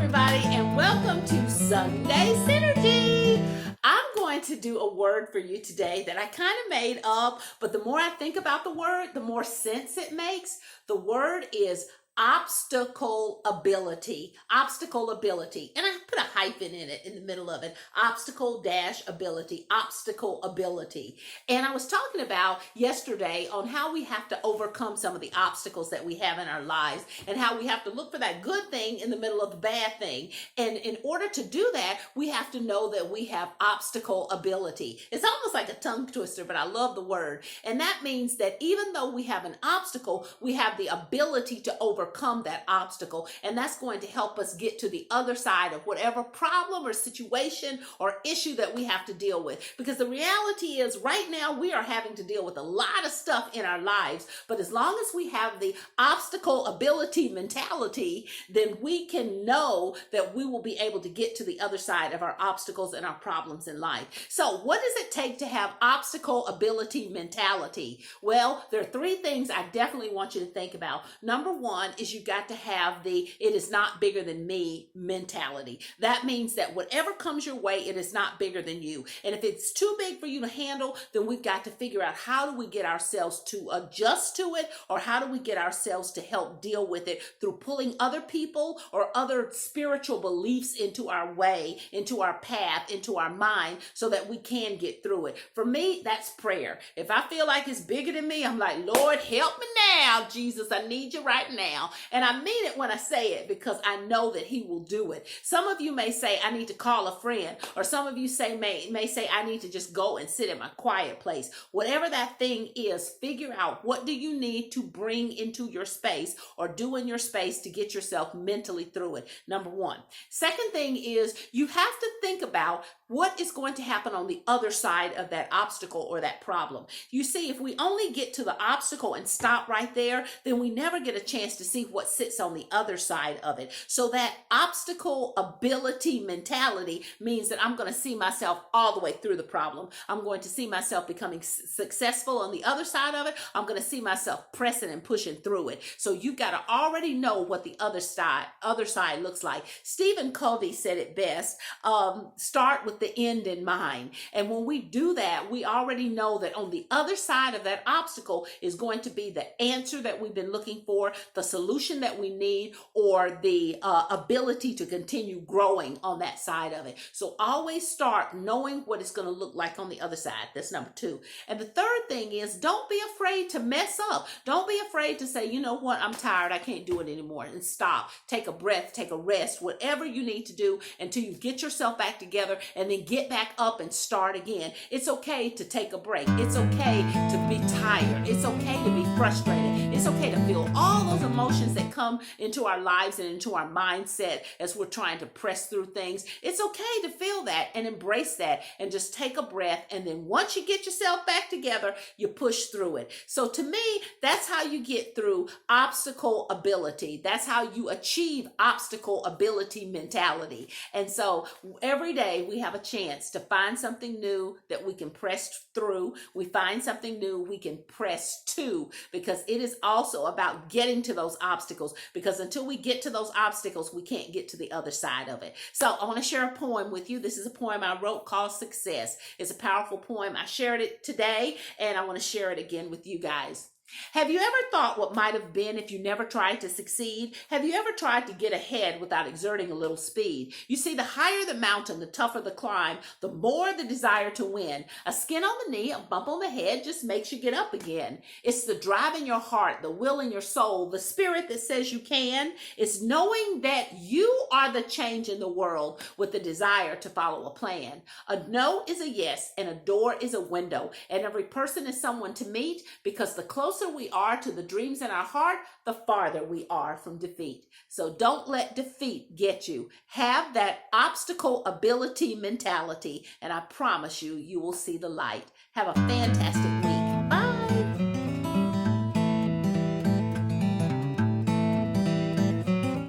everybody, and welcome to Sunday Synergy. I'm going to do a word for you today that I kind of made up, but the more I think about the word, the more sense it makes. The word is obstacle ability. Obstacle ability. And I put a hyphen in it in the middle of it. Obstacle dash ability. Obstacle ability. And I was talking about yesterday on how we have to overcome some of the obstacles that we have in our lives and how we have to look for that good thing in the middle of the bad thing. And in order to do that, we have to know that we have obstacle ability. It's almost like a tongue twister, but I love the word. And that means that even though we have an obstacle, we have the ability to overcome that obstacle, and that's going to help us get to the other side of whatever problem or situation or issue that we have to deal with. Because the reality is right now we are having to deal with a lot of stuff in our lives, but as long as we have the obstacle ability mentality, then we can know that we will be able to get to the other side of our obstacles and our problems in life. So what does it take to have obstacle ability mentality? Well, there are three things I definitely want you to think about. Number one is you got to have the it is not bigger than me mentality. That means that whatever comes your way, it is not bigger than you. And if it's too big for you to handle, then we've got to figure out how do we get ourselves to adjust to it, or how do we get ourselves to help deal with it through pulling other people or other spiritual beliefs into our way, into our path, into our mind, so that we can get through it. For me, that's prayer. If I feel like it's bigger than me, I'm like, Lord, help me now, Jesus, I need you right now. And I mean it when I say it, because I know that he will do it. Some of you may say, I need to call a friend, or some of you may say, I need to just go and sit in my quiet place. Whatever that thing is, figure out what do you need to bring into your space or do in your space to get yourself mentally through it. Number one. Second thing is you have to think about what is going to happen on the other side of that obstacle or that problem. You see, if we only get to the obstacle and stop right there, then we never get a chance to see what sits on the other side of it. So that obstacle ability mentality means that I'm going to see myself all the way through the problem. I'm going to see myself becoming successful on the other side of it. I'm going to see myself pressing and pushing through it. So you've got to already know what the other side looks like. Stephen Covey said it best, start with the end in mind. And when we do that, we already know that on the other side of that obstacle is going to be the answer that we've been looking for, the solution that we need, or the ability to continue growing on that side of it. So always start knowing what it's going to look like on the other side. That's number two. And the third thing is, don't be afraid to mess up. Don't be afraid to say, you know what, I'm tired, I can't do it anymore, and stop. Take a breath, take a rest, whatever you need to do until you get yourself back together, and then get back up and start again. It's okay to take a break. It's okay to be tired. It's okay to be frustrated. It's okay to feel all those emotions that come into our lives and into our mindset as we're trying to press through things. It's okay to feel that and embrace that and just take a breath. And then once you get yourself back together, you push through it. So to me, that's how you get through obstacle ability. That's how you achieve obstacle ability mentality. And so every day we have a chance to find something new that we can press through. We find something new we can press to, because it is also about getting to those obstacles, because until we get to those obstacles, we can't get to the other side of it. So I want to share a poem with you. This is a poem I wrote called Success. It's a powerful poem. I shared it today, and I want to share it again with you guys. Have you ever thought what might have been if you never tried to succeed? Have you ever tried to get ahead without exerting a little speed? You see, the higher the mountain, the tougher the climb, the more the desire to win. A skin on the knee, a bump on the head just makes you get up again. It's the drive in your heart, the will in your soul, the spirit that says you can. It's knowing that you are the change in the world with the desire to follow a plan. A no is a yes, and a door is a window, and every person is someone to meet, because the closer we are to the dreams in our heart, the farther we are from defeat. So don't let defeat get you. Have that obstacle ability mentality, and I promise you, you will see the light. Have a fantastic